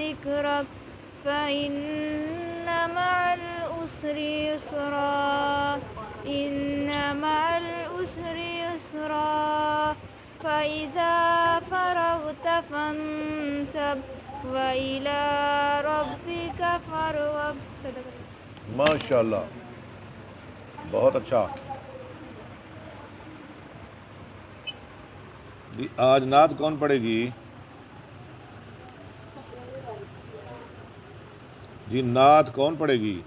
ذكرك فإن مع العسر يسرا إن مع العسر يسرا فإذا فرغت فانصب وإلى ربك فارغب. ماشاء اللہ، بہت اچھا. جی آج نعت کون پڑھے گی؟ جی نعت کون پڑھے گی؟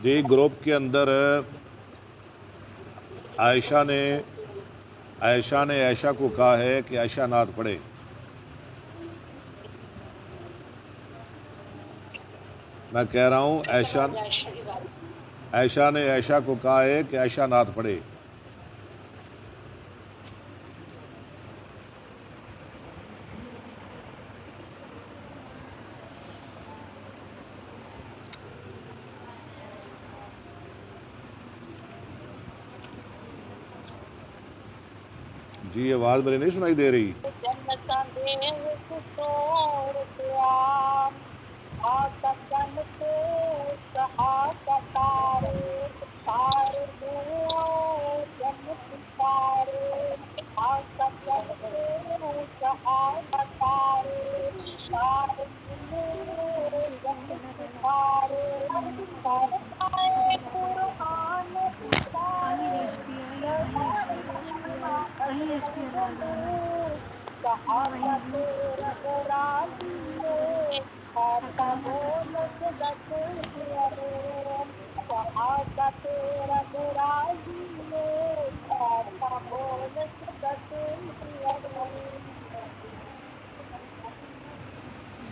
جی گروپ کے اندر عائشہ نے عائشہ کو کہا ہے کہ عائشہ نعت پڑھے. میں کہہ رہا ہوں عائشہ نے عائشہ کو کہا ہے کہ عائشہ نعت پڑھے. جی آواز میری نہیں سنائی دے رہی؟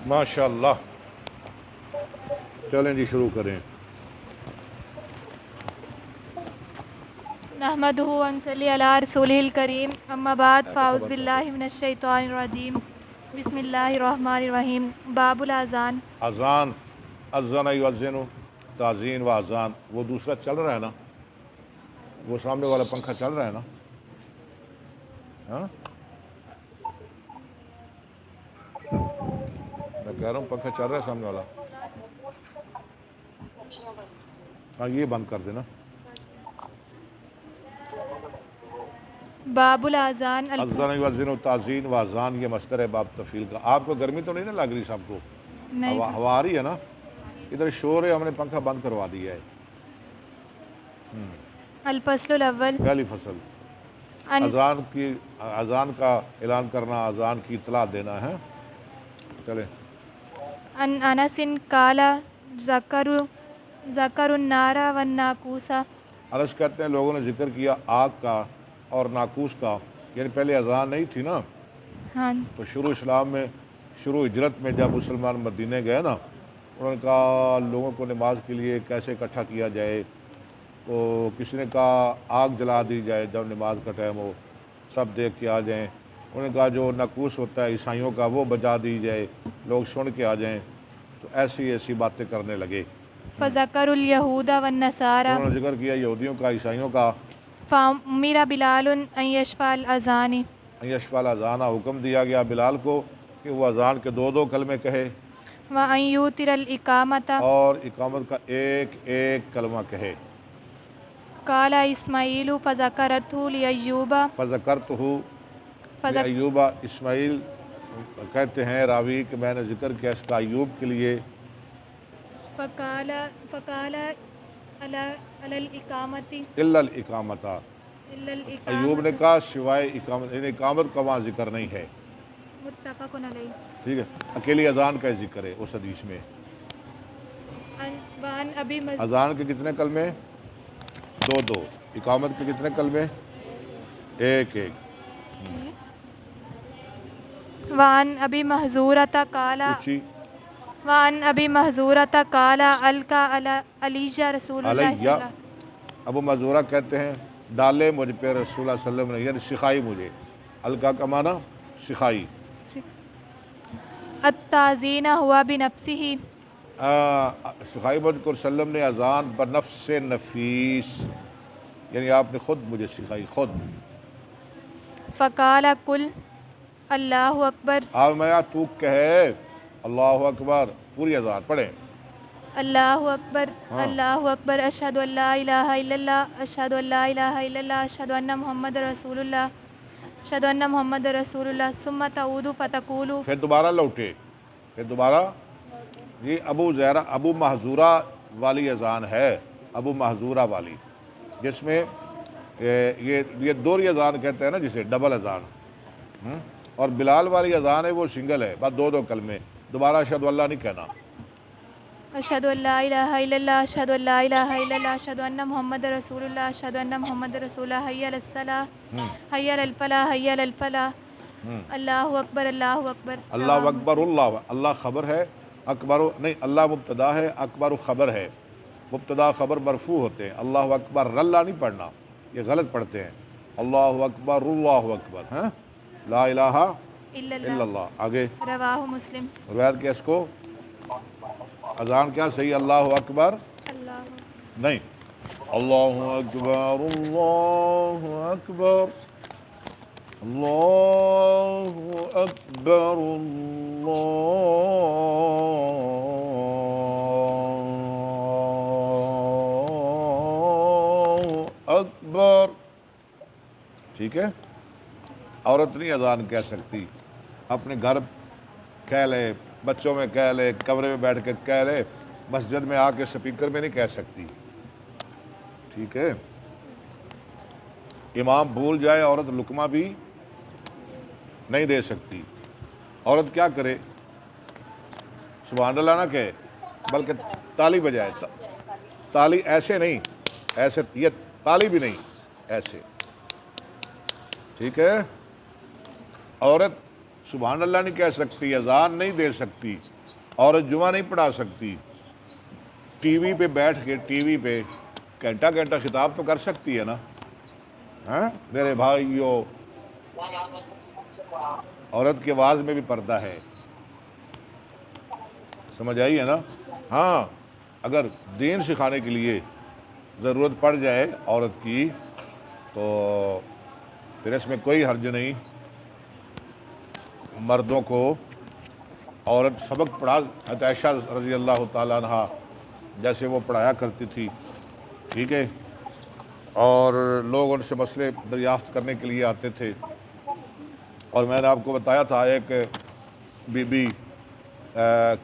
ماشاء اللہ. چلیں جی شروع کریں. نحمدہ ونصلی علی رسولہ الکریم اما بعد فاعوذ باللہ من الشیطان الرجیم بسم اللہ الرحمن الرحیم. باب الاذان. اذان، اذن یؤذن، تاذین و اذان. وہ دوسرا چل رہا ہے نا، وہ سامنے والا پنکھا چل رہا ہے نا؟ ہاں میں کہہ رہا ہوں پنکھا چل رہا ہے سامنے والا. ہاں یہ بند کر دینا. باب الاذان. اذن یؤذن تاذین و اذان، یہ مصدر ہے باب تفعیل کا. آپ کو گرمی تو نہیں نا لگ رہی سب کو؟ نہیں ہوا آ رہی ہے نا؟ ادھر شور ہے، ہم نے پنکھا بند کروا دیا ہے. الفصل الاول. پہلی فصل اذان کا اعلان کرنا، اذان کی اطلاع دینا ہے. چلیں. ان انس قال ذکر النار والناقوس. انس کہتے ہیں لوگوں نے ذکر کیا آگ کا اور ناقوس کا، یعنی پہلے اذان نہیں تھی نا. ہاں تو شروع اسلام میں، شروع ہجرت میں جب مسلمان مدینے گئے نا، انہوں نے کہا لوگوں کو نماز کے لیے کیسے اکٹھا کیا جائے. تو کسی نے کہا آگ جلا دی جائے جب نماز کا ٹائم ہو، سب دیکھ کے آ جائیں. انہوں نے کہا جو ناقوس ہوتا ہے عیسائیوں کا وہ بجا دی جائے، لوگ سن کے آ جائیں. تو ایسی باتیں کرنے لگے. فذکر الیہود والنصارى. انہوں نے ذکر کیا یہودیوں کا، عیسائیوں کا. فامر بلال ان یشفع الاذان. یشفع الاذان، حکم دیا گیا بلال کو کہ وہ اذان کے دو کلمے کہے، وان یوتر الاقامۃ. اور اقامت کا ایک ایک کلمہ کہے. قال اسماعیل فذکرته لایوب. فذکرتہ لایوب، اسماعیل کہتے ہیں راوی کہ میں نے ذکر کیا اس کا ایوب کے لیے. فقال علی الاقامۃ. الا الاقامۃ، ایوب نے کہا سوائے اقامت، یعنی اقامت کا وہاں ذکر نہیں ہے. متفق علیہ. ٹھیک ہے، اکیلی اذان کا ذکر ہے اس حدیث میں. وعن ابی اذان کے کتنے کلمے؟ دو. اقامت کے کتنے کلمے؟ ایک. وعن ابی محذورۃ قال. وعن ابی محذورۃ قال القى علی رسول اللہ صلی اللہ. ابو محذورہ کہتے ہیں ڈالے مجھ پہ رسول اللہ صلی اللہ علیہ وسلم نے، یعنی سکھائی مجھے. القا کا معنی سکھائی. التعزین ہوا بنفسہ. سکھائی مجھ کو وسلم نے اذان بنفس نفیس، یعنی آپ نے خود مجھے سکھائی خود. فقال قل اللہ اکبر. اب میں تو کہے اللہ اکبر پوری اذان پڑھیں. اللہ اکبر اللہ اکبر اشہد ان لا الہ الا اللہ اشہد ان لا الہ الا اللہ اشہد ان محمد رسول اللہ اشہد ان محمد رسول اللہ ثم تعود فتقول. پھر دوبارہ لوٹے. پھر دوبارہ یہ ابو محذورہ والی اذان ہے. ابو محذورہ والی جس میں یہ دوہری اذان کہتے ہیں نا جسے ڈبل اذان. اور بلال والی اذان ہے وہ سنگل ہے بس دو کلمے. دوبارہ اشہد اللہ نہیں کہنا. اشہد ان لا الہ الا اللہ اشہد ان لا الہ الا اللہ اشہد ان محمد رسول اللہ اشہد ان محمد رسول اللہ حی علی الصلاۃ حی علی الفلاح حی علی الفلاح. اللہ اکبر اللہ اکبر. اللہ اکبر اللہ خبر ہے اکبر نہیں اللہ مبتدا ہے اکبر خبر ہے. مبتدا خبر مرفوع ہوتے ہیں. اللہ اکبر اللہ نہیں پڑھنا یہ غلط پڑھتے ہیں. اللہ اکبر ہاں لا الہ الا اللہ. آگے رواہ مسلم. روایت کیا اس کو اذان کیا صحیح اللہ اکبر نہیں اللہ اکبر اللہ اکبر اللہ اکبر اللہ اکبر. ٹھیک ہے. عورت نہیں اذان کہہ سکتی. اپنے گھر کہہ لے بچوں میں کہہ لے کمرے میں بیٹھ کے کہہ لے مسجد میں آ کے سپیکر میں نہیں کہہ سکتی. ٹھیک ہے. امام بھول جائے عورت لقمہ بھی نہیں دے سکتی. عورت کیا کرے سبحان اللہ نہ کہے بلکہ تالی بجائے. تالی ایسے نہیں ایسے یہ تالی بھی نہیں ایسے. ٹھیک ہے. عورت سبحان اللہ نہیں کہہ سکتی اذان نہیں دے سکتی عورت جمعہ نہیں پڑھا سکتی. ٹی وی پہ بیٹھ کے ٹی وی پہ گھنٹہ خطاب تو کر سکتی ہے نا. ہاں میرے بھائیو عورت کی آواز میں بھی پردہ ہے. سمجھ آئی ہے نا. ہاں اگر دین سکھانے کے لیے ضرورت پڑ جائے عورت کی تو پھر اس میں کوئی حرج نہیں. مردوں کو عورت سبق پڑھا حضرت عائشہ رضی اللہ تعالیٰ عنہ جیسے وہ پڑھایا کرتی تھی. ٹھیک ہے. اور لوگ ان سے مسئلے دریافت کرنے کے لیے آتے تھے. اور میں نے آپ کو بتایا تھا ایک بی بی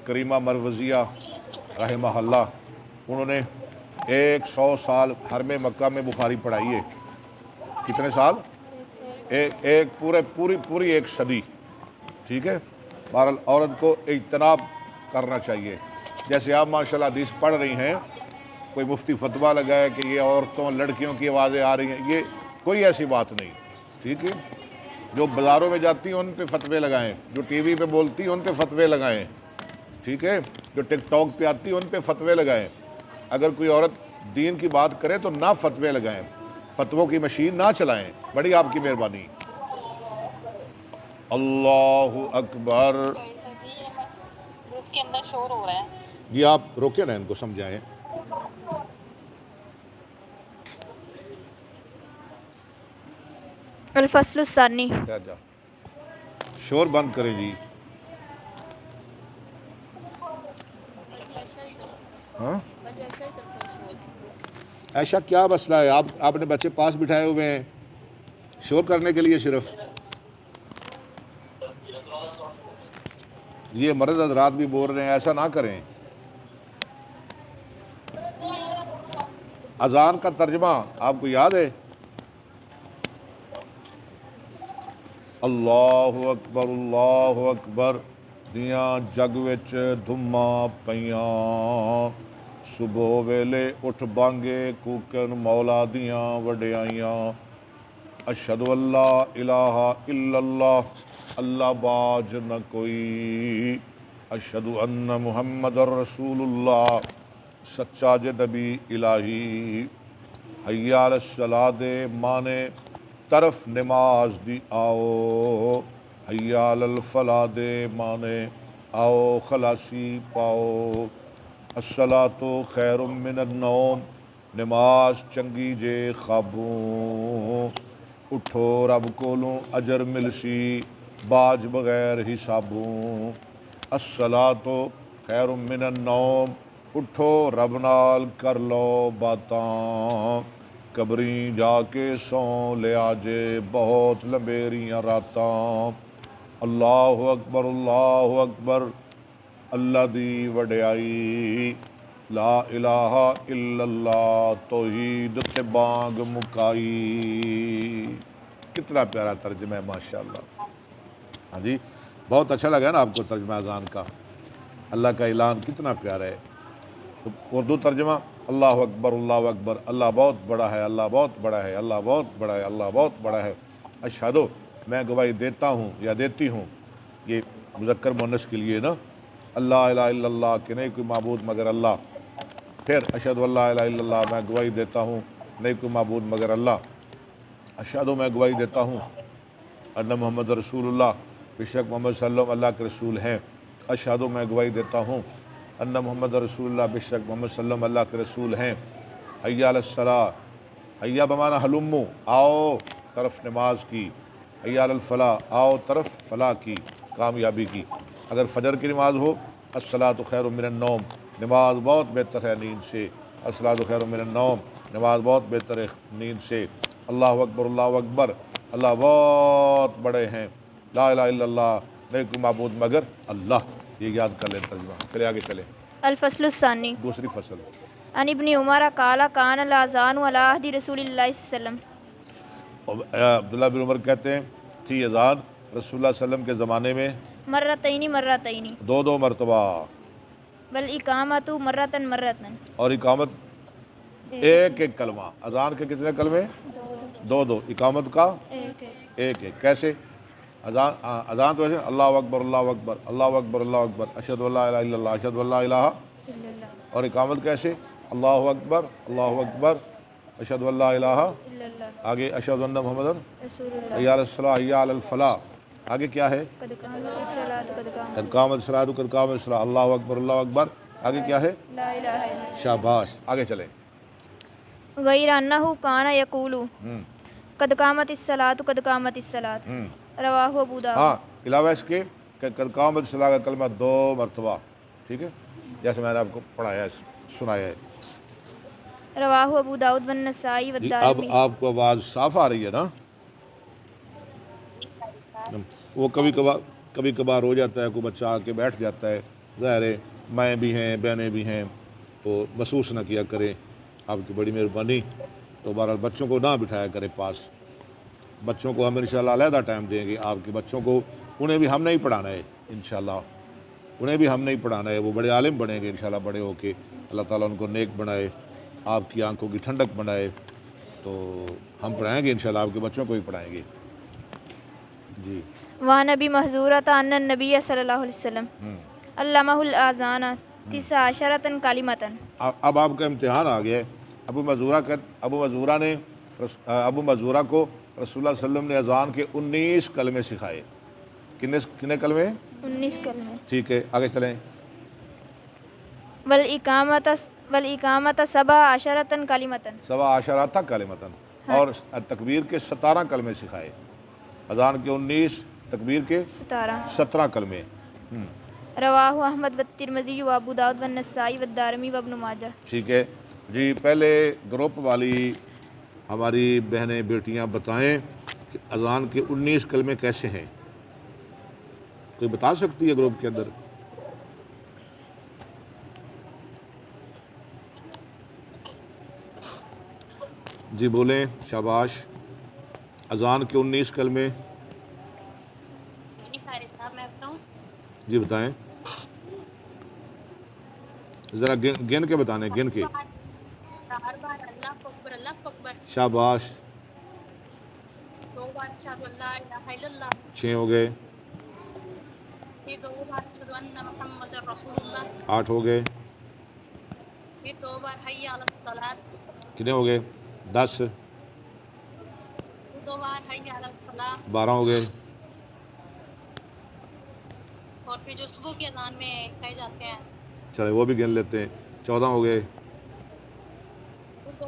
کریمہ مروزیہ رحمہ اللہ انہوں نے 100 سال حرم مکہ میں بخاری پڑھائی ہے. کتنے سال ایک پوری ایک صدی. ٹھیک ہے. بہرحال عورت کو اجتناب کرنا چاہیے. جیسے آپ ماشاءاللہ حدیث پڑھ رہی ہیں کوئی مفتی فتویٰ لگائے کہ یہ عورتوں لڑکیوں کی آوازیں آ رہی ہیں یہ کوئی ایسی بات نہیں. ٹھیک ہے. جو بازاروں میں جاتی ہیں ان پہ فتوے لگائیں جو ٹی وی پہ بولتی ہیں ان پہ فتوے لگائیں. ٹھیک ہے. جو ٹک ٹاک پہ آتی ہیں ان پہ فتوے لگائیں. اگر کوئی عورت دین کی بات کرے تو نہ فتوے لگائیں فتووں کی مشین نہ چلائیں. بڑی آپ کی مہربانی. اللہ اکبر. گروپ کے اندر شور ہو رہا ہے. یہ آپ روکے نا ان کو سمجھائیں. الفصل الثانی. جا شور بند کریں جی. ہاں ایسا کیا مسئلہ ہے آپ نے بچے پاس بٹھائے ہوئے ہیں شور کرنے کے لیے صرف. یہ مرد حضرات بھی بول رہے ہیں ایسا نہ کریں. اذان کا ترجمہ آپ کو یاد ہے اللہ اکبر دیاں جگ وچ دھماں پیاں صبح ویلے اٹھ بانگے کوکن مولا دیاں وڈیائیاں اشہد اللہ الہ الا اللہ اللہ باج نہ کوئی اشہد ان محمد رسول اللہ سچا جے نبی الہی حی علی الصلاۃ دے مانے طرف نماز دی آؤ حی علی الفلاح دے مانے آؤ خلاصی پاؤ الصلاۃ خیر من النوم نماز چنگی جے خوابوں اٹھو رب کولوں اجر ملسی باج بغیر حسابوں الصلاۃ خیر من النوم اٹھو رب نال کر لو باتاں قبریں جا کے سوں لے آجے بہت لمبیریاں راتاں اللہ اکبر اللہ دی وڈیائی لا الہ الا اللہ توحید تے بانگ مکائی۔ کتنا پیارا ترجمہ ہے ماشاءاللہ۔ ہاں جی، بہت اچھا لگا نا آپ کو ترجمہ اذان کا؟ اللہ کا اعلان کتنا پیارا ہے۔ تو اردو ترجمہ اللہ اکبر اللہ بہت بڑا ہے، اللہ بہت بڑا ہے، اللہ بہت بڑا ہے، اللہ بہت بڑا ہے۔ اشہدو میں گواہی دیتا ہوں یا دیتی ہوں، یہ مذکر مؤنث کے لیے نا، اللہ الہ الا اللہ کہ نہیں کوئی معبود مگر اللہ۔ پھر اشہدو اللہ الہ الا اللہ میں گواہی دیتا ہوں نہیں کوئی معبود مگر اللہ۔ اشہدو میں گواہی دیتا ہوں ان محمد رسول اللہ بے شک محمد صلی اللہ علیہ وسلم اللہ کے رسول ہیں۔ اشہدو میں گواہی دیتا ہوں ان محمد رسول اللہ بے شک محمد صلی اللہ علیہ وسلم اللہ کے رسول ہیں۔ حی علی الصلاۃ، حیا بمعنی ہلمو آؤ طرف نماز کی، حی علی الفلاح آؤ طرف فلاح کی، کامیابی کی۔ اگر فجر کی نماز ہو الصلاۃ خیر من النوم، نماز بہت بہتر ہے نیند سے، الصلاۃ خیر من النوم نماز بہت بہتر ہے نیند سے۔ اللہ اکبر اللہ بہت بڑے ہیں، لا الہ الا اللہ نہیں کوئی معبود مگر اللہ۔ یہ یاد کر لیں ترجمہ۔ چلے آگے چلیں، الفصل الثانی دوسری فصل۔ عن ابن عمر قال کان الاذان علی عہد رسول اللہ صلی اللہ علیہ وسلم، عبداللہ بن عمر کہتے ہیں تھی اذان رسول اللہ صلی اللہ علیہ وسلم کے زمانے میں مرتین دو مرتبہ، والاقامۃ مرتن اور اقامت ایک کلمہ۔ اذان کے کتنے کلمے؟ دو۔ اقامت کا ایک۔ کیسے؟ اذان تو ایسے اللہ اکبر اللہ اکبر اشہد ان لا الہ الا اللہ اشہد ان لا الہ، اور اقامت کیسے؟ اللہ اکبر اشہد ان لا الہ، آگے اشہد ان محمد حی علی الصلاۃ حی علی الفلاح، آگے کیا ہے؟ قد قامت الصلاۃ قد قامت الصلاۃ، اللہ اکبر، آگے کیا ہے؟ شاباش، آگے چلیں۔ غیر انہ کان یقول قد قامت الصلاۃ رواہ ابو داؤد۔ ہاں، علاوہ اس کے کہ قد قامت الصلاۃ کا کلمہ 2 مرتبہ، ٹھیک ہے، جیسے میں نے آپ کو پڑھایا ہے، سنایا ہے۔ رواہ ابو داؤد والنسائی اب والدارمی۔ آپ کو آواز صاف آ رہی ہے نا؟ وہ کبھی کبھار ہو جاتا ہے، کوئی بچہ آ کے بیٹھ جاتا ہے، ظاہر ہے مائیں بھی ہیں بہنیں بھی ہیں، تو محسوس نہ کیا کریں، آپ کی بڑی مہربانی۔ تو بہرحال بچوں کو نہ بٹھایا کرے پاس، بچوں کو ہم انشاءاللہ علیحدہ ٹائم دیں گے آپ کے بچوں کو، انہیں بھی ہم نہیں پڑھانا ہے انشاءاللہ، انہیں بھی ہم نہیں پڑھانا ہے، وہ بڑے عالم بنیں گے انشاءاللہ بڑے ہو کے، اللہ تعالیٰ ان کو نیک بنائے، آپ کی آنکھوں کی ٹھنڈک بنائے، تو ہم پڑھائیں گے انشاءاللہ، آپ کے بچوں کو بھی پڑھائیں گے۔ جی، وعن ابی محذورۃ ان النبی صلی اللہ علیہ وسلم علمہ الاذان 19 کلمۃ۔ اب آپ کا امتحان آ گیا ہے۔ ابو مذورہ کو رسول اللہ صلی اللہ علیہ وسلم نے اذان کے 19 کلمے سکھائے۔ کتنے کلمے؟ 19 کلمے۔ ٹھیک ہے، آگے چلیں۔ والاقامۃ 17 کلمۃ۔ 17 کلمۃ، اور تکبیر کے 17 کلمے سکھائے۔ اذان کے 19، تکبیر کے 17 کلمے۔ رواہ احمد والترمذی وابو داؤد والنسائی والدارمی وابن ماجہ۔ ٹھیک ہے جی، پہلے گروپ والی ہماری بہنیں بیٹیاں بتائیں کہ اذان کے 19 کلمے کیسے ہیں؟ کوئی بتا سکتی ہے گروپ کے اندر؟ جی بولیں، شاباش۔ اذان کے 19 کلمے جی فارغ صاحب میں بتاؤں؟ جی بتائیں، ذرا گن کے بتانے، گن کے۔ 4 بار اللہ اکبر، شاباش، 2 بار اشہد ان لا الہ الا اللہ، 6 ہو گئے، پھر 2 بار اشہد ان محمد رسول اللہ، 8 ہو گئے، پھر 2 بار حی علی الصلاۃ، کتنے ہو گئے؟ 10، پھر 2 بار حی علی الفلاح، 12 ہو گئے، اور پھر جو صبح کی اذان میں کہے جاتے ہیں، چلے وہ بھی گن لیتے ہیں، 14 ہو گئے، پھر 2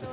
2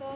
2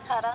18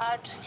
8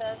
10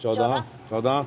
14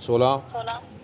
16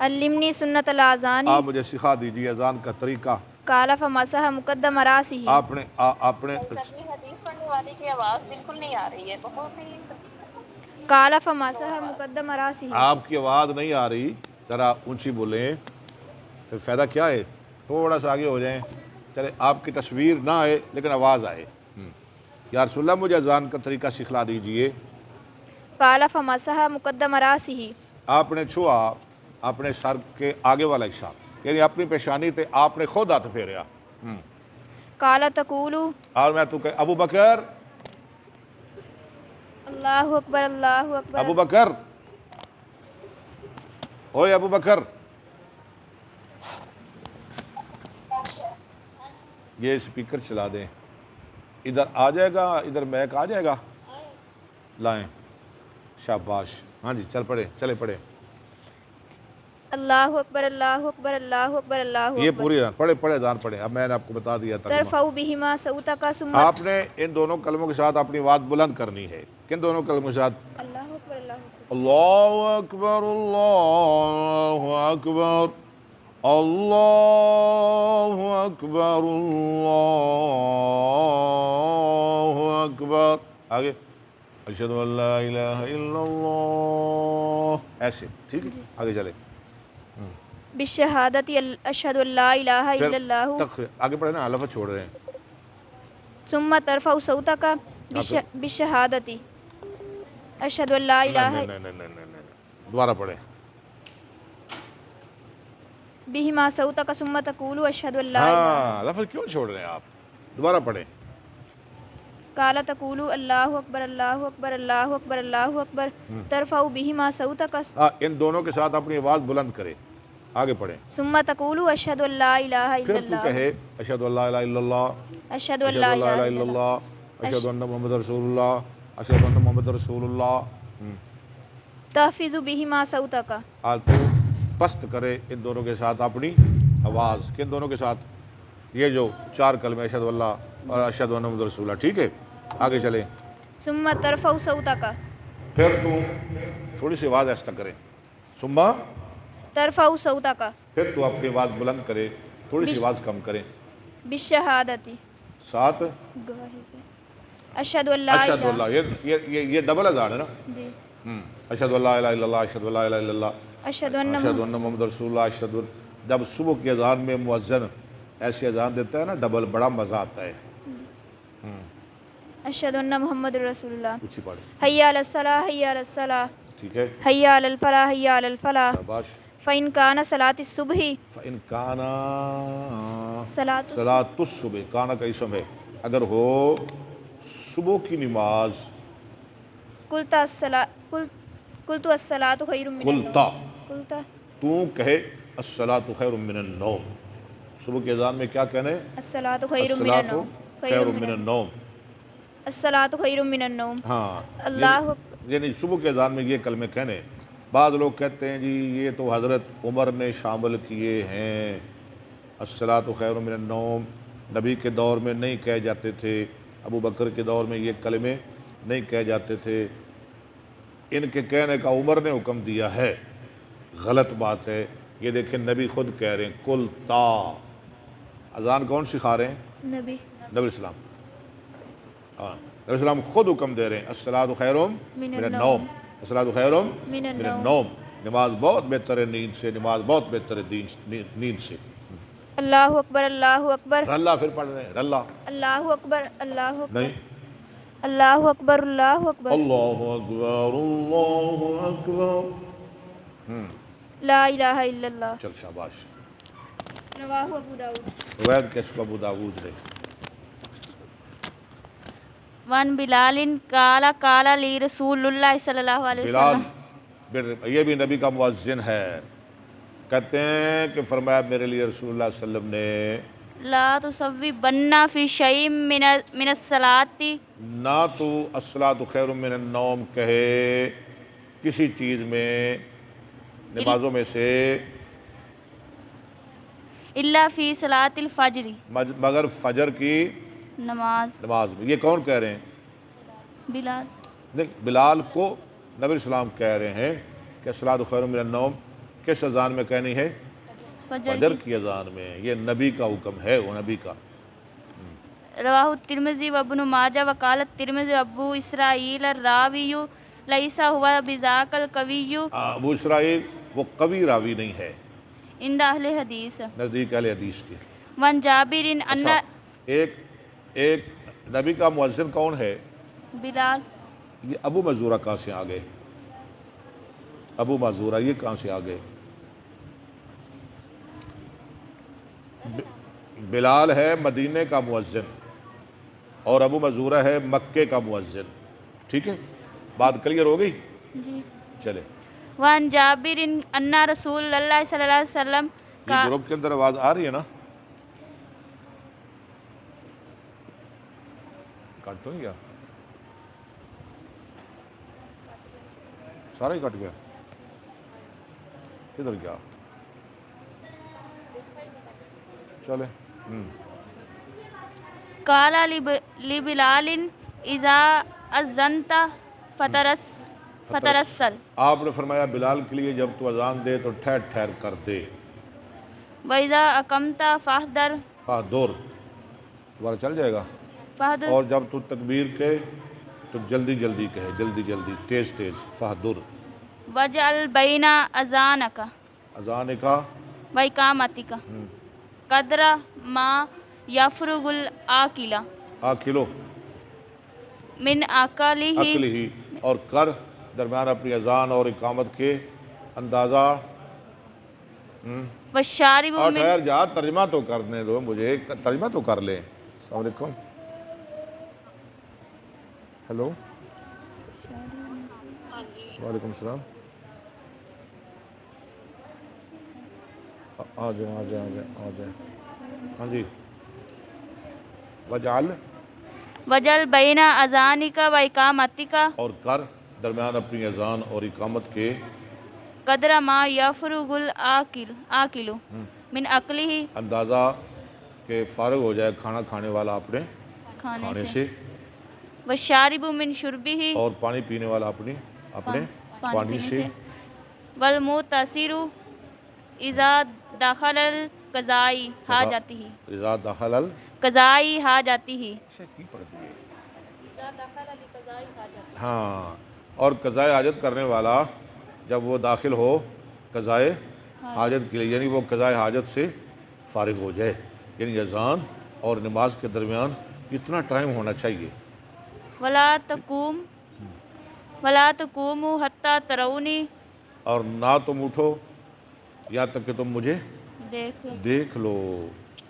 علمنی سنت الاذان آپ مجھے سکھا دیجیے اذان کا طریقہ. قال فمسح مقدم راسہ آپ نے صحیح حدیث پڑھنے والے کی آواز بالکل نہیں آ رہی ہے، بہت ہی قال فمسح مقدم راسہ. آپ کی آواز نہیں آ رہی، ذرا اونچی بولیں. پھر فائدہ کیا ہے؟ تھوڑا سا آگے ہو جائیں. چلے آپ کی تصویر نہ آئے لیکن آواز آئے. یا رسول اللہ مجھے اذان کا طریقہ سکھلا دیجئے. قال فمسح مقدم راسہ. آپ نے چھوا اپنے سر کے آگے والا حصہ، یعنی اپنی پیشانی تے آپ نے خود ہاتھ پھیریا. قال تقول اور میں تو کہ ابو بکر، اللہ اکبر اللہ اکبر. ابو بکر، اوے ابو بکر. یہ سپیکر چلا دیں، ادھر آ جائے گا، ادھر میک آ جائے گا. لائیں، شاباش. ہاں جی چل پڑے، چلے پڑے. اللہ اکبر اللہ اکبر اللہ اکبر اللہ یہ اکبر. پوری اذان پڑھے اذان پڑھے. اب میں نے آپ کو بتا دیا ترجمہ. ترفع بہما صوتک ثم. آپ نے ان دونوں کلموں کے ساتھ اپنی آواز بلند کرنی ہے. کن دونوں کلموں کے ساتھ؟ اللہ اکبر اللہ اکبر. اللہ اکبر اللہ اکبر اللہ اکبر اللہ اکبر. آگے اشہد ان لا الہ الا اللہ، ایسے. ٹھیک ہے آگے چلے. بالشہادت اشہد ان لا الہ الا اللہ. تک آگے پڑھے نا، لفظ چھوڑ رہے ہیں. ثم ترفع صوتک بالشہادت اشہد ان لا الہ نہیں، دوبارہ پڑھیں. بہما صوتک ثم تقول اشہد ان لا الہ. ہاں لفظ کیوں چھوڑ رہے ہیں آپ؟ دوبارہ پڑھیں. قال تقول اللہ اکبر اللہ اکبر اللہ اکبر اللہ اکبر. ترفع بہما صوتک. ان دونوں کے ساتھ اپنی آواز بلند کرے. آگے پڑھیں. ثم تقول اشہد ان لا الہ الا پھر تو اللہ. کہے اشہد ان لا الہ الا اللہ، اشہد ان اشہد لا ان لا الہ الہ الا الا اللہ. اللہ، اشہد ان محمد رسول اللہ، اشہد ان محمد رسول اللہ. تحفظ بہما صوتک. آج تو پست کرے ان دونوں کے ساتھ اپنی آواز. کن دونوں کے ساتھ؟ یہ جو چار کلمے اشہد ان اللہ اور اشہد ان محمد رسول اللہ. ٹھیک ہے آگے چلیں. ثم ترفع صوتک. پھر تو تھوڑی سی آواز ایسا کرے. ثم ترفع صوتک پھر تو اپنی آواز بلند کرے، تھوڑی سی آواز کم کرے. بالشہادت. ساتھ اشہد ان لا اشہد الہ. اللہ، یہ ڈبل اذان ہے نا. جی. اشہد ان لا الہ الا اللہ، اشہد ان لا الہ الا اللہ، اشہد ان اشہد ان محمد رسول اللہ. جب صبح کی اذان میں مؤذن ایسی اذان دیتا ہے نا ڈبل، بڑا مزہ آتا ہے. اشہد ان محمد رسول اللہ. اچھی پڑھیں. حی علی الصلاۃ حی علی الصلاۃ ٹھیک ہے حی علی الفلاح حی علی الفلاح. شاباش. فإن کان صلاۃ الصبح. فإن کان صلاۃ صلاۃ الصبح، کانا کا اسم ہے. اگر ہو صبح کی نماز. قلت الصلاۃ خیر من النوم. قلتا، قلت تو کہے الصلاۃ خیر من النوم. صبح کی اذان میں کیا کہنے؟ الصلاۃ خیر من الصلاۃ النوم. خیر من النوم. الصلاۃ خیر من النوم. ہاں اللہ یعنی صبح کے اذان میں یہ کلمے کہنے. بعض لوگ کہتے ہیں جی یہ تو حضرت عمر نے شامل کیے ہیں. الصلاۃ خیر من النوم نبی کے دور میں نہیں کہے جاتے تھے، ابو بکر کے دور میں یہ کلمے نہیں کہے جاتے تھے. ان کے کہنے کا عمر نے حکم دیا ہے. غلط بات ہے. یہ دیکھیں نبی خود کہہ رہے ہیں کل تا. اذان کون سکھا رہے ہیں؟ نبی. نبی اسلام. ہاں نبی اسلام خود حکم دے رہے ہیں الصلاۃ خیر من النوم. الصلاۃ خیر من النوم. نماز بہت بہتر ہے نیند سے، نماز بہت بہتر ہے نیند سے. اللہ اکبر اللہ اکبر. رلا پھر پڑھ رہے ہیں رلا. اللہ اکبر اللہ اکبر. نہیں، اللہ اکبر اللہ اکبر. اللہ اکبر اللہ اکبر. لا الہ الا اللہ. چل شاباش. رواہ ابو داؤد. روایت کس کو؟ ابو داؤد ہے. وان بلال قال قال لی رسول اللہ صلی اللہ علیہ بلال وسلم. یہ بھی نبی کا مؤذن ہے. کہتے ہیں کہ فرمایا میرے لیے رسول اللہ صلی اللہ علیہ وسلم نے لا تصوبن فی شیء من الصلاۃ. نہ تو الصلاۃ خیر من النوم کہے کسی چیز میں نمازوں میں سے الا فی صلاۃ الفجر. مگر فجر کی نماز. نماز میں. یہ کون کہہ رہے ہیں؟ بلال. نہیں، بلال کو نبی السلام کہہ رہے ہیں کہ الصلاۃ خیر من النوم کس اذان میں کہنی ہے؟ فجر فجر کی اذان میں. یہ نبی کا حکم ہے، وہ نبی کا. رواہ الترمذی و ابن ماجہ وقال الترمذی ابو اسرائیل الراوی لیس ہوا بذاک القوی ابو اسرائیل وہ قوی راوی نہیں ہے عند اہل حدیث. نزدیک اہل حدیث کے. وان جابر ان اچھا، ایک نبی کا مؤذن کون ہے؟ بلال. یہ ابو مزورہ کہاں سے آ گئے؟ ابو مزورہ یہ کہاں سے آ گئے؟ بلال ہے مدینے کا مؤذن اور ابو مزورہ ہے مکے کا مؤذن. ٹھیک ہے، بات کلیئر ہو گئی؟ جی. چلے. وان جابر ان رسول اللہ صلی اللہ علیہ وسلم یہ کا گروپ کے اندر آواز آ رہی ہے نا؟ کٹ تو نہیں گیا؟ سارا ہی کٹ گیا؟ کدھر گیا؟ چلے. قال لبلال اذا اذنت فترسل. آپ نے فرمایا بلال کے لیے جب تو اذان دے تو ٹھہر ٹھہر کر دے. وَإِذَا أَقَمْتَ فَاحْذَرْ فَاحْذُرْ دوبارہ چل جائے گا. فَاحْذُرْ اور جب تو تکبیر کہے تو جلدی جلدی کہے، جلدی جلدی، تیز تیز. فَاحْذُرْ وَاجْعَلْ بَيْنَ أَذَانِكَ اذان کا وَإِقَامَتِكَ قدر ما یفرغ العاقل آکلو من عقلہ عقل ہی، اور کر درمیان اپنی اذان اور اقامت کے اندازہ. والشارب اور من ٹھہر جا، ترجمہ تو کرنے دو مجھے، ترجمہ تو کر لیں. السلام علیکم. ہیلو. وعلیکم السلام. آ جائیں آ جائیں آ جائیں آ جائیں. ہاں جی. وجل بین اذانک و اقامتک اور کر درمیان اپنی اذان اور اقامت کے قدر ما یفرغ العاقل من عقلہ اندازہ کہ فارغ ہو جائے کھانا کھانے والا اپنے کھانے سے، والشارب من شربہ اور پانی پینے والا اپنے پانی سے، والمتصر اذا دخل القضاء حاجتہ اذا دخل قضاء حاجتہ. کی پڑھتی ہے؟ ہاں. اور قضاء حاجت کرنے والا جب وہ داخل ہو قضاء حاجت کے لیے، یعنی وہ قضاء حاجت سے فارغ ہو جائے، یعنی اذان اور نماز کے درمیان کتنا ٹائم ہونا چاہیے. ولا تقوموا حتى ترونی اور نہ تم اٹھو یہاں تک کہ تم مجھے دیکھ لو.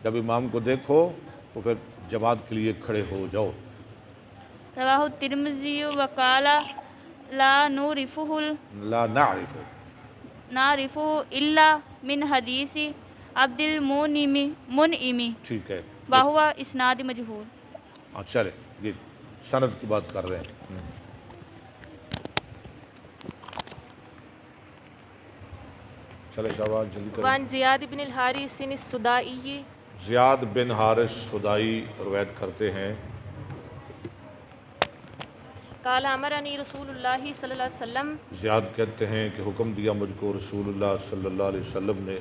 جب امام کو دیکھو تو پھر جماعت کے لیے کھڑے ہو جاؤ. رواہ الترمذی وقال لا نعرف الا من حدیث عبد المنعم ٹھیک ہے، وہو اسناد مجہول. ہاں چلے. یہ سند کی بات کر رہے ہیں. چلے شہباز جلدی کریں. وان زیاد بن الحارث السدائی زیاد بن حارث سدائی روایت کرتے ہیں. قال امرنی رسول اللہ صلی اللہ علیہ وسلم، زیاد کہتے ہیں کہ حکم دیا مجھ کو رسول اللہ صلی اللہ علیہ وسلم نے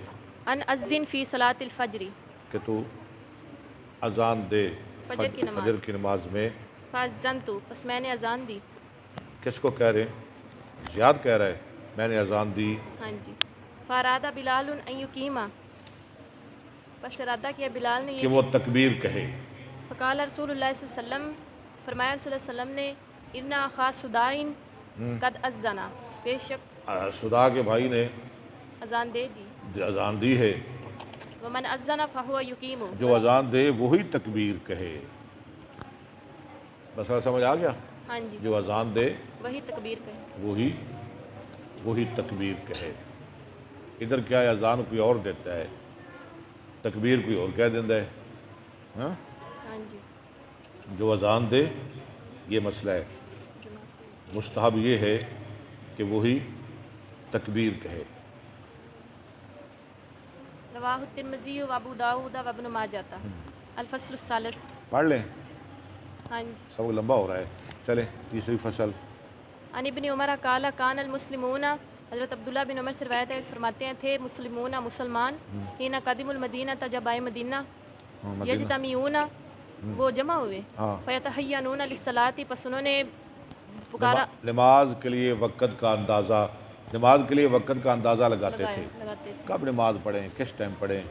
ان اذن فی صلاۃ الفجر، کہ تو اذان دے فجر کی نماز میں. فاذنت پس میں نے اذان دی. کس کو کہہ رہے ہیں؟ زیاد کہہ رہا ہے میں نے اذان دی. ہاں جی. فارادہ بلال ان یقیما، پس ارادہ کیا بلال نے کہ وہ تکبیر کہے. فقال رسول اللہ صلی اللہ علیہ وسلم، فرمایا رسول اللہ علیہ وسلم نے، انا اخا سدائن قد اذنا، بے شک سدا کے بھائی نے اذان دے دی. اذان دی ہے. ومن اذن فہو یقیم، جو اذان دے وہی تکبیر کہے. مسئلہ سمجھ آ گیا؟ ہاں جی، جو اذان دے وہی تکبیر کہے. وہی تکبیر کہے. ادھر کیا ہے، اذان کوئی اور دیتا ہے، تکبیر کوئی اور کہہ دیتا ہے. ہاں ہاں جی. جو اذان دے یہ مسئلہ ہے. مستحب یہ ہے کہ وہی تکبیر کہے. رواہ الترمذی و ابو داؤد و ابن ماجہ. الفصل الثالث. پڑھ لیں، ہاں جی. سب لمبا ہو رہا ہے. چلیں تیسری فصل. عن ابن عمر قال کان المسلمون حضرت عبداللہ بن عمر سے روایت ہے، فرماتے ہیں تھے مسلمون مسلمان ہینا قدیم المدینہ تا جب آئے مدینہ یجتمیون وہ جمع ہوئے ہاں۔ فیتحینون للصلاۃ پس انہوں نے پکارا نماز کے لیے وقت کا اندازہ لگاتے تھے، لگاتے تھے کب نماز پڑھیں، کس ٹائم پڑھیں،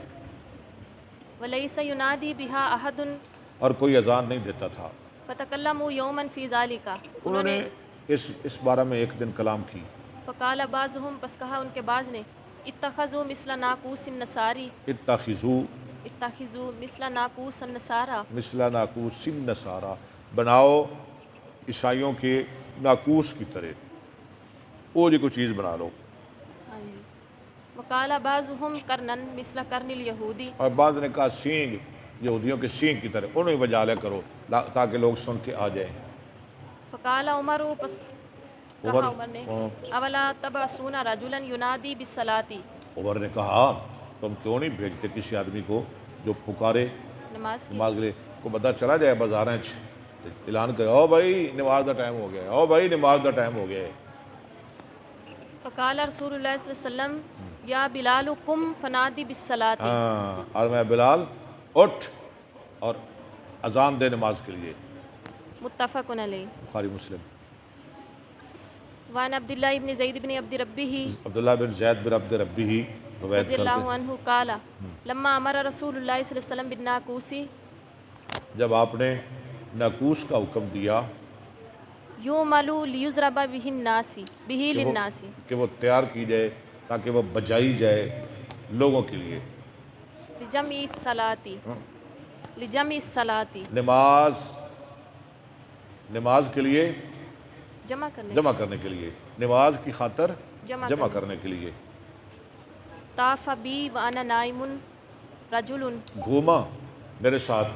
ولیس ینادی بہا احد اور کوئی اذان نہیں دیتا تھا۔ فتکلموا یوما فی ذالک انہوں نے اس بارے میں ایک دن کلام کی۔ فقال بعضهم پس کہا ان کے بعض نے اتخذوا مثل ناقوس النصاری اتخذوا مثل ناقوس النصارى مثل ناقوس النصارى، بناؤ عیسائیوں کے ناقوس کی طرح، وہ جی کوئی چیز بنا لو۔ ہاں جی وقال بعضهم کرنن مثل کرن الیہودی اور بعض نے کہا سینگ، یہودیوں کے سینگ کی طرح، انہیں بجا لیا کرو تاکہ لوگ سن کے آ جائیں۔ فقال عمر پس کہا عمر نے اولا تبعثون رجلا ینادی بالصلاۃ عمر نے کہا تم کیوں نہیں بھیجتے کسی آدمی کو جو پکارے نماز کی نماز کے لیے، کو پتہ چلا جائے بازاریں اعلان کرے او بھائی نماز دا ٹائم ہو گیا ہے، او بھائی نماز دا ٹائم ہو گیا ہے۔ فقال رسول اللہ صلی اللہ علیہ وسلم یا بلال قم فنادی بالصلاۃ ہاں، اور میں بلال اٹھ اور اذان دے نماز کے لیے۔ متفق علیہ۔ بخاری مسلم۔ وعن عبداللہ ابن زید بن عبد ربہ عبداللہ بن زید بن عبد ربی ہی روایت رضی اللہ کرتے عنہ قال لما امر رسول اللہ صلی اللہ علیہ وسلم بالناقوس جب آپ نے ناقوس کا حکم دیا یعمل لیضرب بہ للناس کہ وہ تیار کی جائے تاکہ وہ بجائی جائے لوگوں کے لیے، لجمع الصلاۃ نماز کے لیے، جمع کرنے کے لیے، نماز کی خاطر جمع کرنے کے لیے۔ طاف بی وانا نائم رجل گھوما میرے ساتھ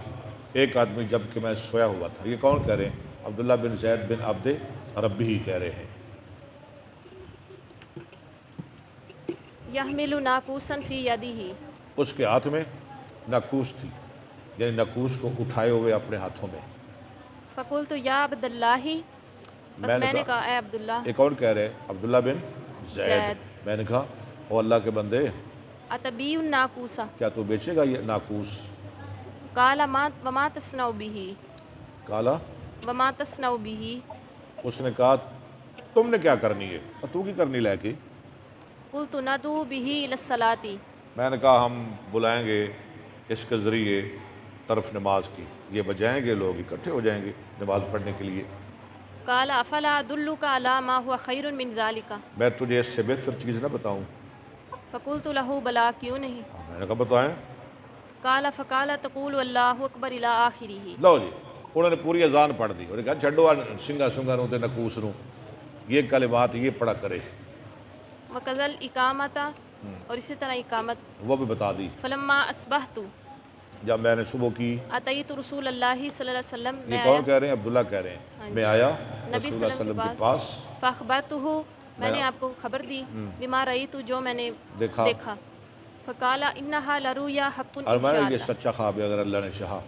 ایک آدمی جب کہ میں سویا ہوا تھا۔ یہ کون کہہ رہے ہیں؟ عبداللہ بن زید بن عبد ربی ہی کہہ رہے ہیں۔ یحمل ناقوسا فی یدہ اس کے ہاتھ میں ناقوس تھی، یعنی ناقوس کو اٹھائے ہوئے اپنے ہاتھوں میں۔ فقلت یا عبد اللہ بس میں نے کہا اے عبداللہ۔ ایک اور کہہ رہے عبداللہ بن زید، میں نے کہا او اللہ کے بندے اتبیع الناقوس کیا تو بیچے گا یہ ناقوس؟ قال وما تصنع بہ کالا وما تصنع بہ اس نے کہا تم نے کیا کرنی ہے اور تو کی کرنی لے کے؟ قلت ندعو بہ الی الصلاۃ میں نے کہا ہم بلائیں گے اس کے ذریعے طرف نماز کی، یہ بجائیں گے، لوگ اکٹھے ہو جائیں گے نماز پڑھنے کے لیے۔ قال افلا ادلک علی ما هو خیر من ذلک میں تجھے اس سے بہتر چیز نہ بتاؤں؟ فقلت له بلا کیوں نہیں؟ میں نے کہا بتائیں۔ قال فقال تقول اللہ اکبر الی آخرہ لو جی انہوں نے پوری اذان پڑھ دی اور کہا چھڈو سنگا سنگا نو تے نقوس نو، یہ کلمات یہ پڑھا کرے، وقضل اقامت اور اسی طرح اقامت۔ وہ بھی بتا دی۔ فلما اصبحت جب میں نے صبح کی، اتیت رسول اللہ صلی اللہ علیہ وسلم یہ میں کون آیا کہہ رہے ہیں؟ عبداللہ کہہ رہے ہیں، میں آیا نبی رسول صلی اللہ اللہ علیہ علیہ وسلم کے پاس، فاخبرتہ میں نے آپ کو خبر دی بما رأیت جو میں نے دیکھا۔ فقال انہا لرؤیا حق اور میں انشاء یہ سچا خواب ہے اگر اللہ نے چاہا،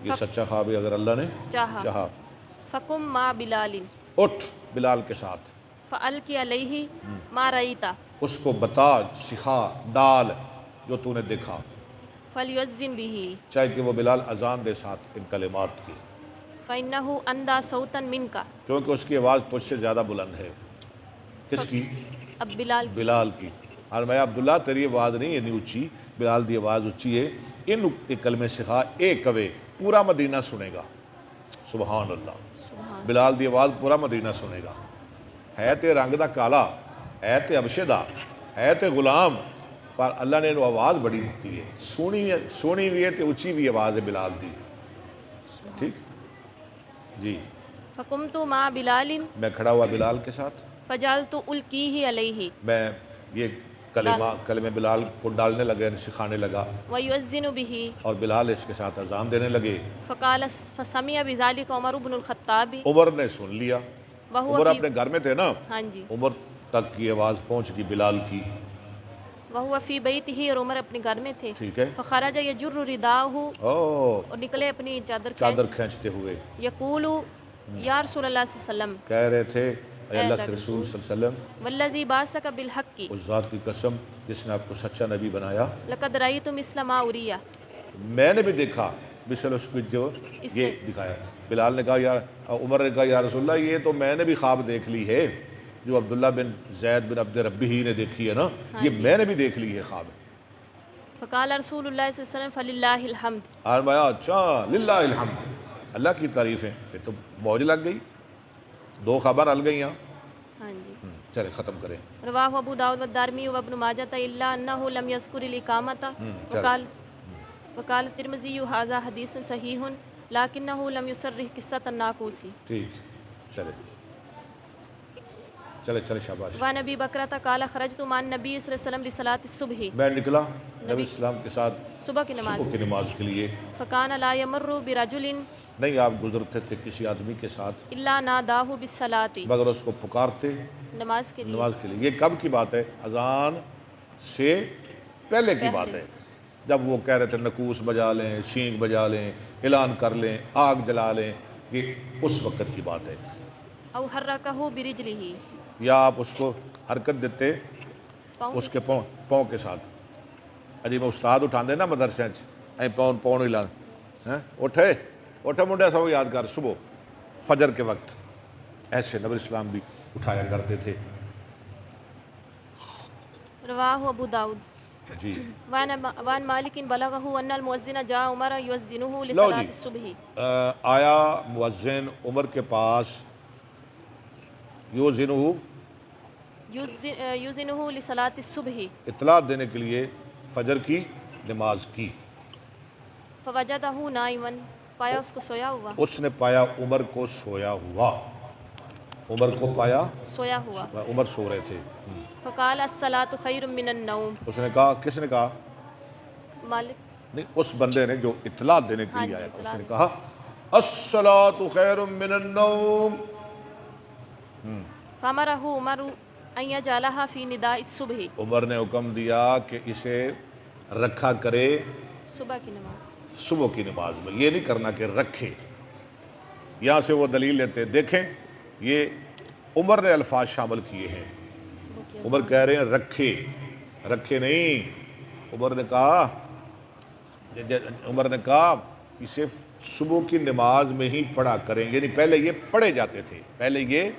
یہ سچا خواب ہے اگر اللہ نے چاہا۔ فقم ما بلال اٹھ بلال کے ساتھ، فالقی علیہ ما رأیت اس کو بتا، سکھا، ڈال جو تو نے دیکھا، فلیؤذن بہ چاہے کہ وہ بلال اذان دے ساتھ ان کلمات کی، فإنہ اندى صوتا منک کیونکہ اس کی آواز تجھ سے زیادہ بلند ہے۔ کس کی؟ اب بلال بلال کی۔ اور میں عبداللہ تیری آواز نہیں ہے اتنی اچھی، بلال دی آواز اچھی ہے، ان کلمے سکھا، ایک کوے پورا مدینہ سنے گا۔ سبحان اللہ، بلال دی آواز پورا مدینہ سنے گا۔ ہے تے رنگ دا کالا، ہے تے حبشے دا، ہے تے غلام، پر اللہ نے انہوں آواز بڑی دیتی ہے، سونی بھی ہے تے اچھی بھی آواز ہے بلال دی۔ ٹھیک جی، فقمت مع بلال میں کھڑا ہوا بلال کے ساتھ، فجعلت القیہ علیہ میں یہ کلمہ بلال کو ڈالنے لگا، سکھانے لگا، ویؤذن بہ اور بلال اس کے ساتھ اذان دینے لگے۔ فقال فسمع بذلک عمر بن الخطاب عمر نے سن لیا، وہو عمر فی اپنے گھر میں تھے نا، ہاں جی عمر تک کی آواز پہنچ گئی بلال کی، وہو فی بیتہ اور عمر اپنے گھر میں تھے۔ ٹھیک ہے، فخرج یجر رداہ او اور نکلے اپنی چادر چادر کھینچتے ہوئے یقول یا رسول اللہ صلی اللہ علیہ وسلم کہہ رہے تھے اے اللہ کے رسول صلی اللہ علیہ وسلم، والذی باسک بالحق اس ذات کی قسم جس نے آپ کو سچا نبی بنایا، لقد رأیت مثل ما اریہ، میں نے بھی دیکھا مثل اس کو جو یہ دکھایا۔ بلال نے کہا یا عمر نے کہا یا رسول اللہ یہ تو میں نے بھی خواب دیکھ لی ہے، جو عبداللہ بن زید بن عبد ربی ہی نے دیکھی ہے نا، یہ میں نے بھی دیکھ لی ہے خواب۔ فقال رسول اللہ صلی اللہ علیہ وسلم فللہ الحمد، فرمایا اچھا للہ الحمد، اللہ کی تعریف ہے۔ پھر تو موج لگ گئی، دو خبر ہل گئی یہاں۔ ہاں جی۔ چلے ختم کریں۔ رواہ ابو داؤد والدارمی وابن ماجہ الا انہ لم یذکر الاقامۃ، وقال الترمذی ھذا حدیث صحیح لیکنہ لم یصرح قصۃ الناقوسی۔ ٹھیک، چلے چلے چلے شاباش۔ وعن ابی بکرۃ قال خرجت مع النبی صلی اللہ علیہ وسلم لصلاۃ الصبح، میں نکلا نبی السلام کے ساتھ صبح کی نماز کے لیے، فکان لا یمر برجل نہیں آپ گزرتے تھے کسی آدمی کے ساتھ الا ناداہ بالصلاۃ، مگر اس کو پکارتے نماز کے لیے۔ نماز کے لیے۔ یہ کب کی بات ہے؟ اذان سے پہلے کی بات ہے، جب وہ کہہ رہے تھے نکوس بجا لیں، شینک بجا لیں، اعلان کر لیں، آگ جلا لیں، یہ اس وقت کی بات ہے۔ او حرکہ برجلہ، یا آپ اس کو حرکت دیتے اس کے پاؤں کے ساتھ۔ عجیب استاد اٹھاندے نا مدرسے اے پاؤں ہلان، اٹھے اٹھے منڈے سب یاد کر، صبح فجر کے وقت ایسے نبی اسلام بھی اٹھایا کرتے تھے۔ رواہ ابو داؤد۔ جی وعن مالک بلغہ ان المؤذن جاء عمر یؤذنہ لو لصلاۃ جی، الصبح، آیا مؤذن عمر کے پاس یؤذنہ یؤذنہ لصلاۃ الصبح، اطلاع دینے کے لیے فجر کی نماز کی۔ فوجدہ نائما، پایا اس کو سویا ہوا، اس نے پایا عمر کو سویا ہوا، عمر کو پایا سویا ہوا۔ عمر سو رہے تھے۔ فقال الصلاۃ خیر من النوم، اس نے کہا، کس نے کہا؟ مالک نہیں، اس بندے نے جو اطلاع دینے کے لیے ہاں جی، آیا تھا، اطلاع اس نے کہا الصلاۃ خیر من النوم۔ فامرہ عمر ان یجعلھا فی نداء الصبح، عمر نے حکم دیا کہ اسے رکھا کرے صبح کی نماز۔ صبح کی نماز میں، یہ نہیں کرنا کہ رکھے۔ یہاں سے وہ دلیل لیتے، دیکھیں یہ عمر نے الفاظ شامل کیے ہیں۔ عمر کہہ رہے ہیں رکھے، رکھے نہیں۔ عمر نے کہا اسے صبح کی نماز میں ہی پڑھا کریں، یعنی پہلے یہ پڑھے جاتے تھے، پہلے یہ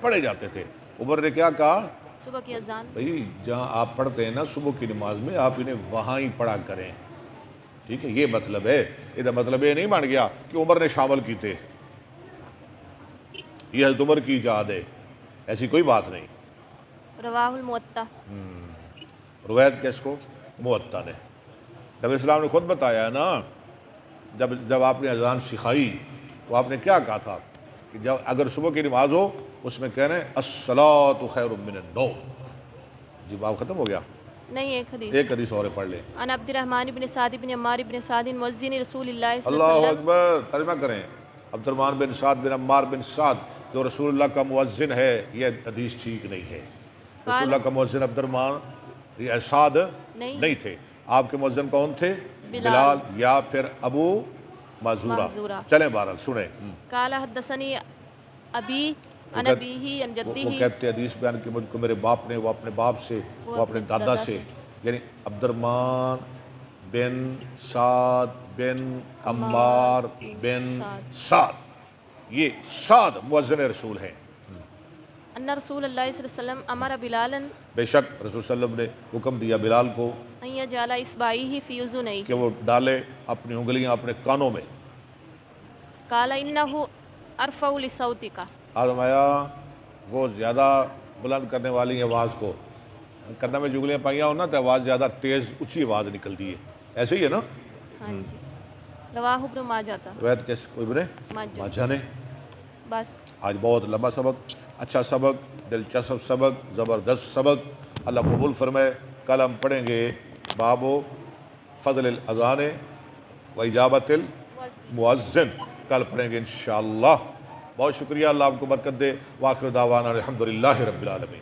پڑھے جاتے تھے۔ عمر نے کیا کہا؟ صبح کی اذان، بھئی جہاں آپ پڑھتے ہیں نا صبح کی نماز میں، آپ انہیں وہاں ہی پڑھا کریں، ٹھیک ہے؟ یہ مطلب ہے۔ یہ مطلب یہ نہیں بن گیا کہ عمر نے شامل کیتے، یہ حضرت عمر کی ایجاد ہے، ایسی کوئی بات نہیں۔ رواہ الموطا، روایت کس کو؟ موطا نے۔ نبی اسلام نے خود بتایا ہے نا، جب آپ نے اذان سکھائی تو آپ نے کیا کہا تھا کہ جب اگر صبح کی نماز ہو اس میں کہنا ہے الصلاۃ خیر من النوم۔ جی باب ختم ہو گیا؟ نہیں، ایک حدیث اور پڑھ لیں۔ عن عبد الرحمن بن سعد بن عمار بن سعد مؤذن رسول اللہ صلی اللہ علیہ اللہ وسلم، اکبر، ترجمہ کریں۔ عبد الرحمن بن سعد بن عمار بن سعد جو رسول اللہ کا مؤذن ہے، یہ حدیث ٹھیک نہیں ہے۔ رسول اللہ کا مؤذن عبد الرحمن یہ سعد نہیں تھے۔ آپ کے مؤذن کون تھے؟ بلال یا پھر ابو معذورہ۔ چلیں بہرحال سنیں۔ قال حدثنی ابی عن ابیہ عن جدہ، وہ کہتے حدیث بیان کہ مجھ کو میرے باپ نے، وہ اپنے باپ سے، وہ اپنے دادا سے، یعنی عبد الرحمن بن سعد بن عمار بن سعد، یہ سعد مؤذن رسول ہیں۔ ان رسول اللہ صلی اللہ علیہ وسلم امر بلالا، بے شک رسول صلی اللہ علیہ وسلم نے حکم دیا بلال کو ان یجعل اصبعیہ فی اذنیہ، کہ وہ ڈالے اپنی انگلیاں اپنے کانوں میں۔ قال انہ ارفع لصوتک، فرمایا وہ زیادہ بلند کرنے والی آواز کو، کرنا میں جگلیاں پائیاں ہو نا تو آواز زیادہ تیز اونچی آواز نکلتی ہے، ایسے ہی ہے نا۔ ہاں جی۔ رواہ ابن ماجہ تھا، روایت کیسے کوئی بنے؟ ماجہ نے۔ بس آج بہت لمبا سبق، اچھا سبق، دلچسپ سبق، زبردست سبق، اللہ قبول فرمائے۔ کل ہم پڑھیں گے باب فضل الاذان و اجابت المؤذن، کل پڑھیں گے انشاءاللہ۔ بہت شکریہ، اللہ آپ کو برکت دے۔ وآخر دعوانا الحمدللہ رب العالمین۔